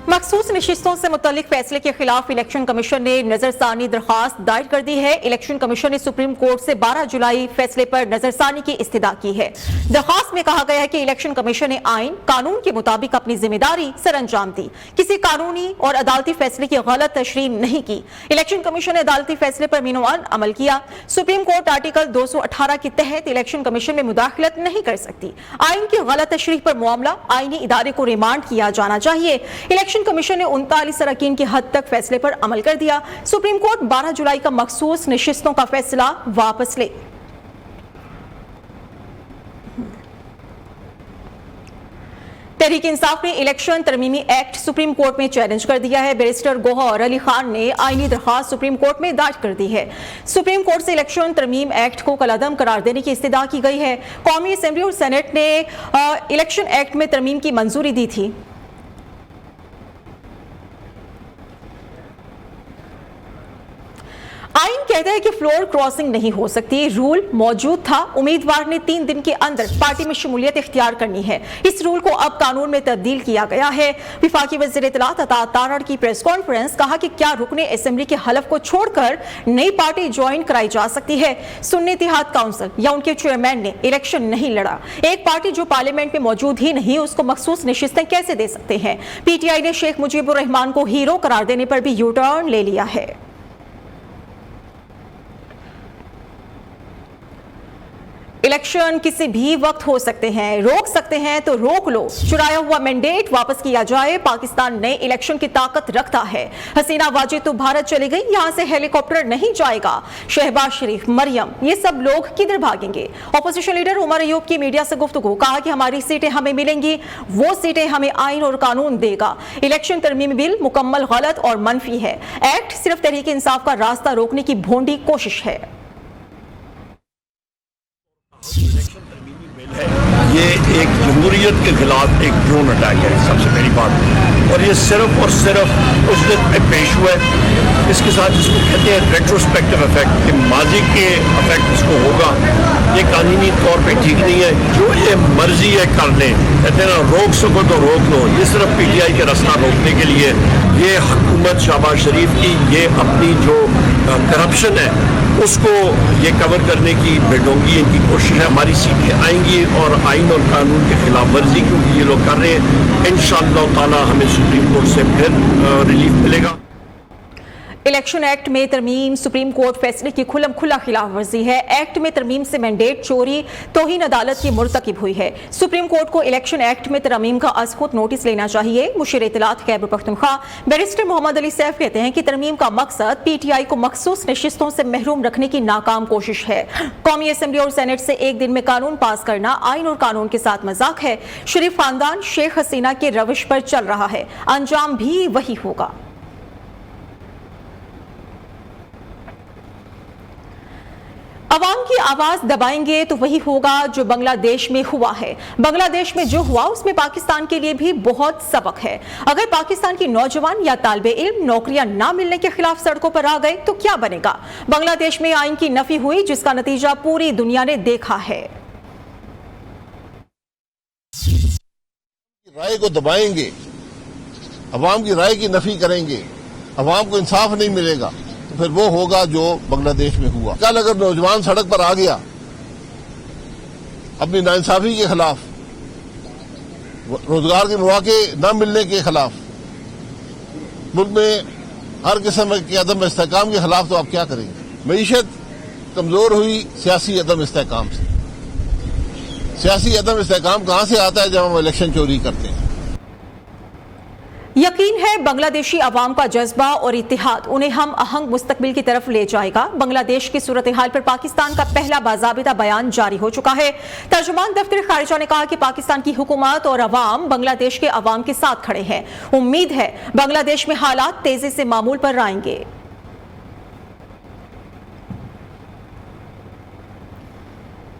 मखसूस नशिस्तों से मुतल्लिक फैसले के खिलाफ इलेक्शन कमीशन ने नजरसानी दरखास्त दायर कर दी है। इलेक्शन कमीशन ने सुप्रीम कोर्ट से 12 जुलाई फैसले पर नजरसानी की इस्तदा की है। दरखास्त में कहा गया है कि इलेक्शन कमीशन ने आइन कानून के मुताबिक अपनी जिम्मेदारी सर अंजाम दी, किसी कानूनी और अदालती फैसले की गलत तशरीह नहीं की। इलेक्शन कमीशन ने अदालती फैसले पर मीनोन अमल किया। सुप्रीम कोर्ट आर्टिकल 218 के तहत इलेक्शन कमीशन में मुदाखलत नहीं कर सकती। आइन की गलत तशरीह पर मामला आईनी इदारे को रिमांड किया जाना चाहिए। इलेक्शन कमीशन ने 39 अरकान की हद तक फैसले पर अमल कर दिया। सुप्रीम कोर्ट 12 जुलाई का मखसूस नशिस्तों का फैसला वापस ले। तहरीक इंसाफ ने इलेक्शन तरमीमी एक्ट सुप्रीम कोर्ट में चैलेंज कर दिया है। बैरिस्टर गौहर अली खान ने आईनी दरखास्त सुप्रीम कोर्ट में दायर कर दी है। सुप्रीम कोर्ट से इलेक्शन तरमीम एक्ट को कलअदम करार देने की इस्तदा की गई है। कौमी असेंबली और सेनेट ने इलेक्शन एक्ट में तरमीम की मंजूरी दी थी। आइन कहता है कि फ्लोर क्रॉसिंग नहीं हो सकती। रूल मौजूद था। उम्मीदवार ने 3 दिन के अंदर पार्टी में शमूलियत इख्तियार करनी है। इस रूल को अब कानून में तब्दील किया गया है। वफाकी वज़ीर इत्तलात अता तारड़ की प्रेस कॉन्फ्रेंस, कहा कि क्या रुकने असेंबली के हलफ को छोड़कर नई पार्टी ज्वाइन कराई जा सकती है। सुन्नी इत्तेहाद काउंसिल या उनके चेयरमैन ने इलेक्शन नहीं लड़ा। एक पार्टी जो पार्लियामेंट में मौजूद ही नहीं, उसको मखसूस नशिस्तें कैसे दे सकते हैं। PTI ने शेख मुजीबुर रहमान को हीरो करार देने पर भी यू टर्न ले लिया है। इलेक्शन किसी भी वक्त हो सकते हैं, रोक सकते हैं तो रोक लो। चुराया हुआ मैंडेट वापस किया जाए। पाकिस्तान नए इलेक्शन की ताकत रखता है। हसीना वाजिद तो भारत चली गई, यहां से हेलीकॉप्टर नहीं जाएगा। शहबाज शरीफ, मरियम, ये सब लोग किधर भागेंगे। ऑपोजिशन लीडर उमर अयूब की मीडिया से गुफ्तगू, कहा कि हमारी सीटें हमें मिलेंगी, वो सीटें हमें आइन और कानून देगा। इलेक्शन तरमीमी बिल मुकम्मल गलत और मनफी है। एक्ट सिर्फ तहरीक इंसाफ का रास्ता रोकने की भोंडी कोशिश है। ये एक जमहूरियत के खिलाफ एक ड्रोन अटैक है, सबसे पहली बात। और ये सिर्फ और सिर्फ उस दिन में पेश हुआ है। इसके साथ जिसको कहते हैं रेट्रोस्पेक्टिव इफेक्ट, कि माजी के इफेक्ट इसको होगा, ये कानूनी तौर पे ठीक नहीं है। जो ये मर्जी है कर लें, कहते हैं ना, रोक सको तो रोक लो। ये सिर्फ PTI के रास्ता रोकने के लिए ये हुकूमत शहबाज शरीफ की ये अपनी जो करप्शन है उसको ये कवर करने की बेढंगी इनकी कोशिश है। हमारी सीटें आएंगी और आइन और कानून के खिलाफ वर्जी क्योंकि ये लोग कर रहे हैं। इंशाअल्लाह ताला हमें सुप्रीम कोर्ट से फिर रिलीफ मिलेगा। इलेक्शन एक्ट में तरमीम सुप्रीम कोर्ट फैसले की खुल्लम खुल्ला खिलाफ वर्जी है। एक्ट में तरमीम से मैंडेट चोरी तौहीन अदालत की मुर्तकिब हुई है। सुप्रीम कोर्ट को इलेक्शन एक्ट में तरमीम का अज खुद नोटिस लेना चाहिए। मुशीर इत्तलात खैबर पख्तूनख्वा बैरिस्टर मोहम्मद अली सैफ कहते हैं कि तरमीम का मकसद PTI को मखसूस नशिस्तों से महरूम रखने की नाकाम कोशिश है। कौमी असेंबली और सेनेट से एक दिन में कानून पास करना आइन और कानून के साथ मजाक है। शरीफ खानदान शेख हसीना के रविश पर चल रहा है, अंजाम भी वही होगा। अवाम की आवाज दबाएंगे तो वही होगा जो बांग्लादेश में हुआ है। बांग्लादेश में जो हुआ उसमें पाकिस्तान के लिए भी बहुत सबक है। अगर पाकिस्तान की नौजवान या तालिबे इल्म नौकरियां ना मिलने के खिलाफ सड़कों पर आ गए तो क्या बनेगा। बांग्लादेश में आइन की नफी हुई, जिसका नतीजा पूरी दुनिया ने देखा है। राय को दबाएंगे, अवाम की राय की नफी करेंगे, अवाम को इंसाफ नहीं मिलेगा, फिर वो होगा जो बांग्लादेश में हुआ। कल अगर नौजवान सड़क पर आ गया अपनी नाइंसाफी के खिलाफ, रोजगार के मौके न मिलने के खिलाफ, मुल्क में हर किस्म के अदम इस्तेहकाम के खिलाफ, तो आप क्या करेंगे। मईशत कमजोर हुई सियासी अदम इस्तेहकाम से। सियासी अदम इस्तेहकाम कहां से आता है? जब हम इलेक्शन चोरी करते हैं। यकीन है बांग्लादेशी अवाम का जज्बा और इत्तेहाद उन्हें हम अहंग मुस्तकबिल की तरफ ले जाएगा। बांग्लादेश की सूरत हाल पर पाकिस्तान का पहला बाज़ाबिता बयान जारी हो चुका है। तर्जुमान दफ्तर खारिजा ने कहा कि पाकिस्तान की हुकूमत और अवाम बांग्लादेश के अवाम के साथ खड़े हैं। उम्मीद है बांग्लादेश में हालात तेजी से मामूल पर आएंगे।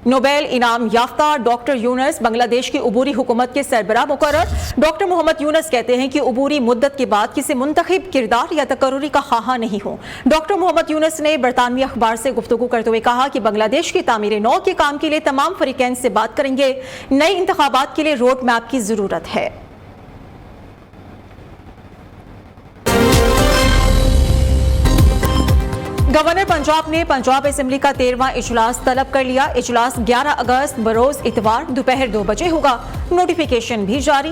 नोबेल इनाम याफ्ता डॉक्टर यूनस बांग्लादेश की उबूरी हुकूमत के सरबराह मुकर्रर। डॉक्टर मोहम्मद यूनस कहते हैं कि उबूरी मुद्दत के बाद किसी मुंतखब किरदार या तकर्रुरी का ख्वाह नहीं हूं। डॉक्टर मोहम्मद यूनस ने बरतानवी अखबार से गुफ्तगू करते हुए कहा कि बांग्लादेश की तामीर नौ के काम के लिए तमाम फरीकैन से बात करेंगे। नए इंतखाबात के लिए रोड मैप की जरूरत है। गवर्नर पंजाब ने पंजाब असेंबली का 13वां इजलास तलब कर लिया। इजलास 11 अगस्त बरोज इतवार दोपहर 2 बजे होगा। नोटिफिकेशन भी जारी।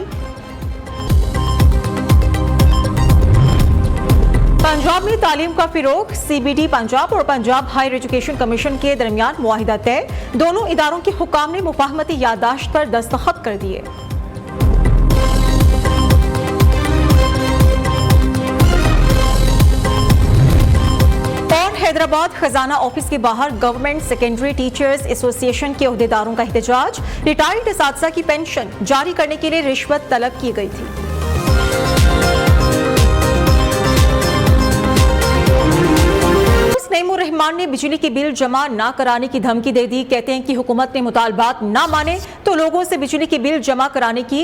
पंजाब में तालीम का फिरोग, CBD पंजाब और पंजाब हायर एजुकेशन कमीशन के दरमियान मुआहिदा तय। दोनों इदारों के हुकाम ने मुफाहमती याददाश्त पर दस्तखत कर दिए। और हैदराबाद खजाना ऑफिस के बाहर गवर्नमेंट सेकेंडरी टीचर्स एसोसिएशन के ओहदेदारों का एहतजाज। रिटायर्ड असातिज़ा की पेंशन जारी करने के लिए रिश्वत तलब की गई थी। नईमुर रहमान ने बिजली के बिल जमा ना कराने की धमकी दे दी। कहते हैं कि हुकूमत ने मुतालबात ना माने तो लोगों से बिजली के बिल जमा कराने की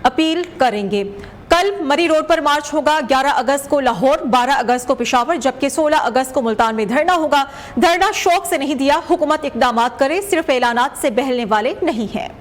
अपील करेंगे। कल मरी रोड पर मार्च होगा। 11 अगस्त को लाहौर, 12 अगस्त को पेशावर, जबकि 16 अगस्त को मुल्तान में धरना होगा। धरना शौक से नहीं दिया, हुकूमत इकदामात करे, सिर्फ ऐलानात से बहलने वाले नहीं हैं।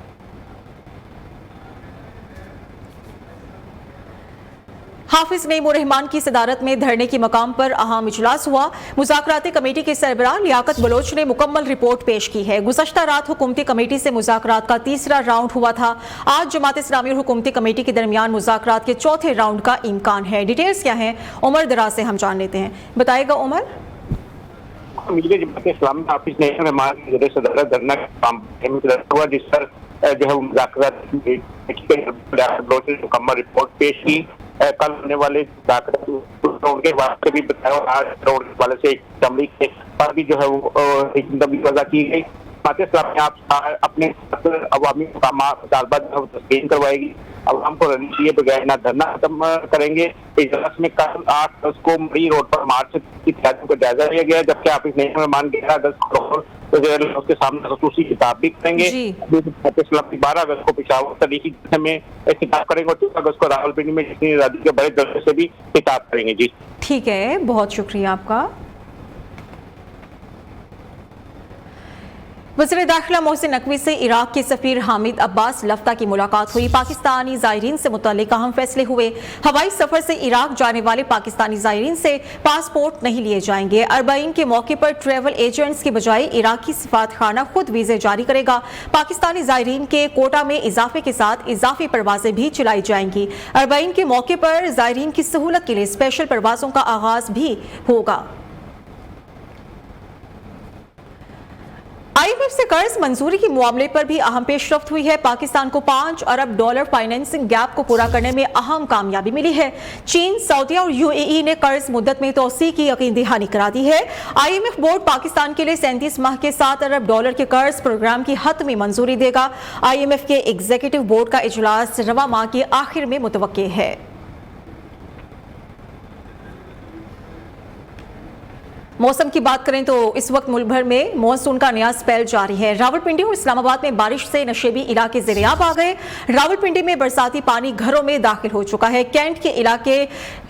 हाफिज नईमुर रहमान की सदारत में धरने की मकाम पर अहम इजलास हुआ। मुज़ाकराती कमेटी के सरबराह लियाकत बलोच ने मुकम्मल रिपोर्ट पेश की है। गुज़श्ता रात हुकूमती कमेटी से मुज़ाकरात का तीसरा राउंड हुआ था। आज जमात इस्लामी और हुकूमती कमेटी के दरमियान मुज़ाकरात के चौथे राउंड का इम्कान है। डिटेल्स क्या हैं, उमर दराज से हम जान लेते हैं। बताएगा उमर। जमात इस्लामी हाफिज नईमुर रहमान की सदारत धरना हुआ, जिस पर जो है मुज़ाकरात मुकम्मल रिपोर्ट पेश की। कल होने वाले राउंड के वास्ते भी बताया और आज राउंड के वाले से असेंबली के पर भी जो है वो वजह की गई। जमात इस्लामी आप अपने अवामी मुतालबा तस्लीम करवाएगी। अवाम को रंजिए बगैर ना धरना खत्म करेंगे। इजलास में कल 8 अगस्त को मरी रोड पर मार्च की तैयारियों का जायजा लिया गया, जबकि हाफिज नईमुर रहमान 11 अगस्त को उसके सामने खसूसी खिताब भी करेंगे। 12 अगस्त को पेशावर तरीकी में खिताब करेंगे और 14 अगस्त को रावलपिंडी में जितनी आज़ादी के बड़े दर्जे से भी खिताब करेंगे। जी ठीक है, बहुत शुक्रिया आपका। वज़ीर दाखिला मोहसिन नकवी से इराक के सफीर हामिद अब्बास लफ्ता की मुलाकात हुई। पाकिस्तानी ज़ायरीन से मुतल्लिक अहम फैसले हुए। हवाई सफर से इराक जाने वाले पाकिस्तानी ज़ायरीन से पासपोर्ट नहीं लिए जाएंगे। अरबाइन के मौके पर ट्रैवल एजेंट्स की बजाय इराकी सिफारत खाना खुद वीज़े जारी करेगा। पाकिस्तानी ज़ायरीन के कोटा में इजाफे के साथ इजाफी परवाजें भी चलाई जाएंगी। अरबाइन के मौके पर ज़ायरीन की सहूलत के लिए स्पेशल परवाजों का आगाज भी होगा। IMF से कर्ज मंजूरी के मामले पर भी अहम पेशरफ्त हुई है। पाकिस्तान को $5 अरब फाइनेंसिंग गैप को पूरा करने में अहम कामयाबी मिली है। चीन, सऊदीया और UAE ने कर्ज मुद्दत में तोसी की यकीन दहानी करा दी है। IMF बोर्ड पाकिस्तान के लिए 37 माह के $7 अरब के कर्ज प्रोग्राम की हतमी मंजूरी देगा। IMF के एग्जीक्यूटिव बोर्ड का इजलास रवा माह के आखिर में मुतवक्के है। मौसम की बात करें तो इस वक्त मुल्क भर में मॉनसून का नया स्पेल जारी है। रावलपिंडी और इस्लामाबाद में बारिश से नशेबी इलाके ज़ेरियाब आ गए। रावलपिंडी में बरसाती पानी घरों में दाखिल हो चुका है। कैंट के इलाके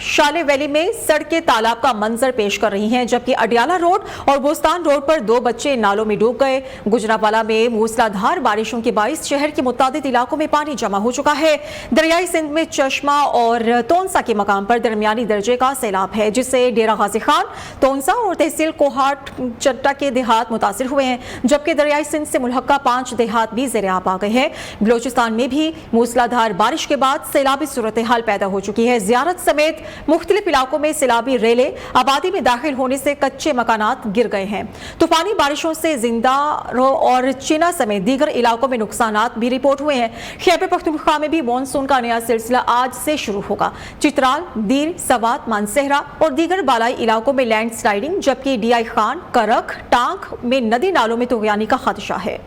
शाले वैली में सड़कें तालाब का मंजर पेश कर रही हैं, जबकि अडियाला रोड और बोस्तान रोड पर 2 बच्चे नालों में डूब गए। गुजरावाला में मूसलाधार बारिशों के बाइस शहर के मुतादिद इलाकों में पानी जमा हो चुका है। दरियाई सिंध में चश्मा और तोनसा के मकाम पर दरमियानी दर्जे का सैलाब है, जिससे डेरा गाजी खान, तोनसा और तहसील कोहाट चट्टा के देहात मुतासिर हुए हैं, जबकि दरियाई सिंध से मुल्हका 5 देहात भी ज़ेरे-आब आ गए हैं। बलोचिस्तान में भी मूसलाधार बारिश के बाद सैलाबी सूरत हाल पैदा हो चुकी है। ज़ियारत समेत मुख्तलिफ इलाकों में सैलाबी रेले आबादी में दाखिल होने से कच्चे मकानात गिर गए हैं। तूफानी बारिशों से जिंदा और चिना समेत दीगर इलाकों में नुकसानात भी रिपोर्ट हुए हैं। खैबर पख्तूनख्वा में भी मानसून का नया सिलसिला आज से शुरू होगा। चित्राल, दीर, सवात, मानसहरा और दीगर बालाई इलाकों में लैंड स्लाइडिंग, जबकि DI खान, करक, टांक में नदी नालों में तुगयानी का खदशा है।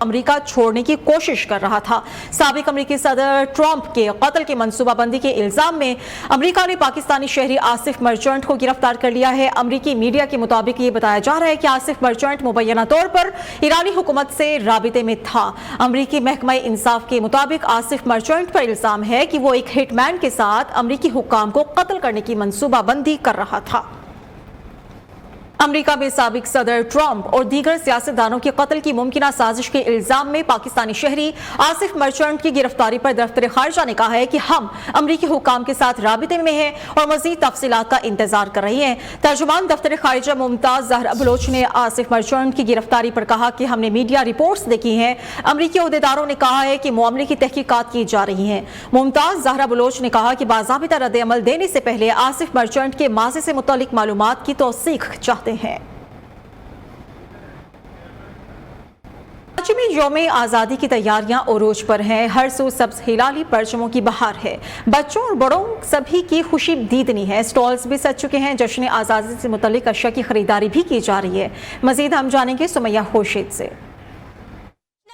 अमेरिका छोड़ने की कोशिश कर रहा था। साबिक अमेरिकी सदर ट्रंप के कत्ल के मंसूबाबंदी के इल्जाम में अमेरिका ने पाकिस्तानी शहरी आसिफ मर्चेंट को गिरफ्तार कर लिया है। अमेरिकी मीडिया के मुताबिक ये बताया जा रहा है कि आसिफ मर्चेंट मुबैना तौर पर ईरानी हुकूमत से राबिते में था। अमेरिकी महकमा इंसाफ के मुताबिक आसिफ मर्चेंट पर इल्जाम है कि वो एक हिटमैन के साथ अमेरिकी हुक्काम को कत्ल करने की मंसूबाबंदी कर रहा था। अमेरिका में साबिक सदर ट्रंप और दीगर सियासतदानों के कत्ल की मुमकिना साजिश के इल्जाम में पाकिस्तानी शहरी आसिफ मर्चेंट की गिरफ्तारी पर दफ्तर खारजा ने कहा है कि हम अमरीकी हुकाम के साथ राबिते में हैं और मजीद तफसीलात का इंतजार कर रही हैं। तर्जुमान दफ्तर खारजा मुमताज जहरा बलोच ने आसिफ मर्चेंट की गिरफ्तारी पर कहा कि हमने मीडिया रिपोर्ट्स देखी हैं। अमरीकी अहदेदारों ने कहा है कि मामले की तहकीकात की जा रही हैं। मुमताज जहरा बलोच ने कहा कि बाज़ाबिता रद्द-ए-अमल देने से पहले आसिफ मर्चेंट के माज़ी से मुतालिक मालूमात की तौसीक चाहते हैं। राज्य में यौम आज़ादी की तैयारियां उरूज पर हैं। हर सू सब्ज हिलाली परचमों की बहार है। बच्चों और बड़ों सभी की खुशी दीदनी है। स्टॉल्स भी सज चुके हैं। जश्न आज़ादी से मुतल्लिक अशिया की खरीदारी भी की जा रही है। मजीद हम जानेंगे सुमैया खुर्शीद से।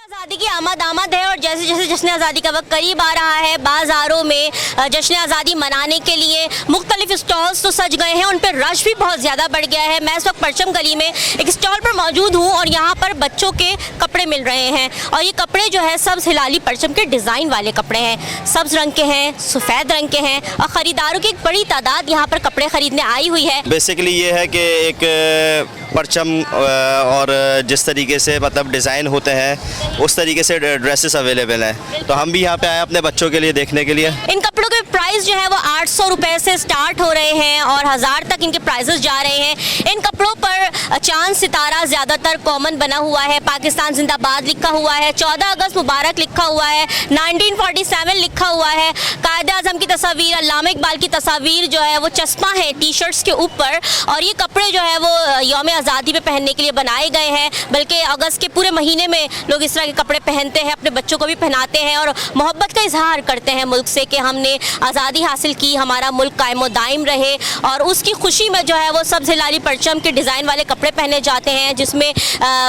आज़ादी की आमद है और जैसे जैसे जश्न आज़ादी का वक्त करीब आ रहा है, बाज़ारों में जश्न आज़ादी मनाने के लिए मुख्तलिफ स्टॉल्स तो सज गए हैं, उन पर रश भी बहुत ज़्यादा बढ़ गया है। मैं इस वक्त परचम गली में एक स्टॉल पर मौजूद हूँ और यहाँ पर बच्चों के कपड़े मिल रहे हैं और ये कपड़े जो है सब्ज़ हिलाली परचम के डिज़ाइन वाले कपड़े हैं। सब्ज़ रंग के हैं, सफ़ेद रंग के हैं और ख़रीदारों की एक बड़ी तादाद यहाँ पर कपड़े ख़रीदने आई हुई है। बेसिकली ये है कि एक परचम और जिस तरीके से मतलब डिज़ाइन होते हैं उस तरीके से ड्रेसेस अवेलेबल हैं, तो हम भी यहाँ पे आए अपने बच्चों के लिए देखने के लिए। इन कपड़ों के प्राइस जो है वो 800 रुपए से स्टार्ट हो रहे हैं और 1000 तक इनके प्राइसेस जा रहे हैं। इन कपड़ों पर चांद सितारा ज़्यादातर कॉमन बना हुआ है, पाकिस्तान जिंदाबाद लिखा हुआ है, 14 अगस्त मुबारक लिखा हुआ है, 1947 लिखा हुआ है, कायदे आज़म की तस्वीर, अल्लामा इकबाल की तस्वीर जो है वो चस्पा है टी शर्ट्स के ऊपर। और ये कपड़े जो है वो यौम आज़ादी पे पहनने के लिए बनाए गए हैं, बल्कि अगस्त के पूरे महीने में लोग इस तरह के कपड़े पहनते हैं, अपने बच्चों को भी पहनाते हैं और मोहब्बत का इजहार करते हैं मुल्क से कि हमने आज़ादी हासिल की, हमारा मुल्क कायम व दायम रहे। और उसकी खुशी में जो है वो सब्ज़ हिलाली परचम के डिज़ाइन वाले कपड़े पहने जाते हैं, जिसमें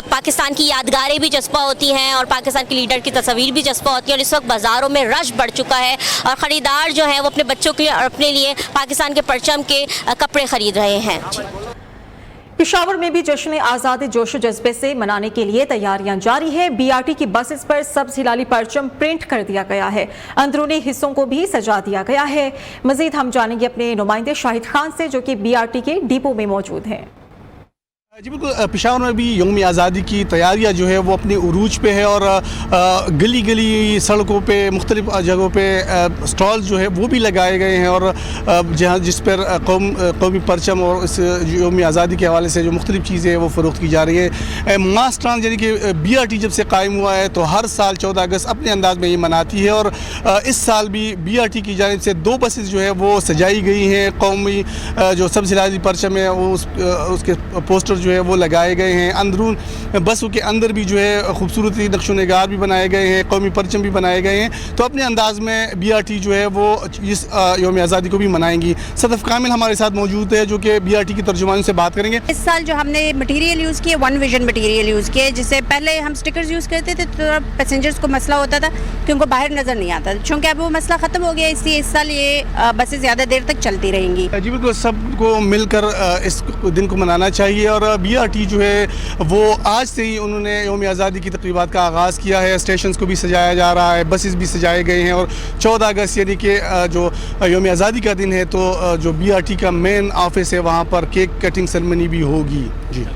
पाकिस्तान की यादगारें भी चस्पा होती हैं और पाकिस्तान के लीडर की तस्वीर भी चस्पा होती है। और इस वक्त बाज़ारों में रश बढ़ चुका है और ख़रीदार जो है वो अपने बच्चों के लिए और अपने लिए पाकिस्तान के परचम के कपड़े ख़रीद रहे हैं। पेशावर में भी जश्न आज़ादी जोश जज्बे से मनाने के लिए तैयारियां जारी है। बीआरटी की बसेस पर सब्ज़ हिलाली परचम प्रिंट कर दिया गया है। अंदरूनी हिस्सों को भी सजा दिया गया है। मजीद हम जानेंगे अपने नुमाइंदे शाहिद खान से, जो कि बीआरटी के डिपो में मौजूद हैं। जी बिल्कुल, पेशावर में भी यौम आज़ादी की तैयारियां जो है वो अपने उरूज पे है और गली गली सड़कों पे मुख्तलिफ जगहों पे स्टॉल्स जो है वो भी लगाए गए हैं और जहाँ जिस पर कौमी परचम और इस यौम आज़ादी के हवाले से जो मुख्तलिफ चीज़ें हैं वो फ़रोख्त की जा रही है। मास ट्रांस यानी कि बीआरटी जब से कायम हुआ है तो हर साल 14 अगस्त अपने अंदाज में ये मनाती है और इस साल भी बीआरटी की जानिब से 2 बसेस जो है वो सजाई गई हैं। कौमी जो सब्ज़ हिलाली परचम है वो उसके पोस्टर जो है वो लगाए गए हैं। अंदरून बसों के अंदर भी जो है खूबसूरती नक्शो निगार भी बनाए गए हैं, कौमी परचम भी बनाए गए हैं। तो अपने अंदाज में बीआरटी जो है वो इस यौम आज़ादी को भी मनाएंगी। सदफ कामिल हमारे साथ मौजूद है जो कि बीआरटी की तर्जुमान से बात करेंगे। इस साल जो हमने मटेरियल यूज़ किए वन विजन मटेरियल यूज़ किए, जिससे पहले हम स्टिकर्स यूज़ करते थे तो पैसेंजर्स को मसला होता था कि उनको बाहर नज़र नहीं आता, चूँकि अब वो मसला ख़त्म हो गया, इसलिए इस साल ये बसें ज़्यादा देर तक चलती रहेंगी। जी बिल्कुल, सबको मिलकर इस दिन को मनाना चाहिए और बीआरटी जो है वो आज से ही उन्होंने यौम आज़ादी की तक़रीबात का आगाज़ किया है। स्टेशंस को भी सजाया जा रहा है, बसेस भी सजाए गए हैं और 14 अगस्त यानी कि जो यौम आज़ादी का दिन है तो जो बीआरटी का मेन ऑफिस है वहाँ पर केक कटिंग सेरेमनी भी होगी। जी।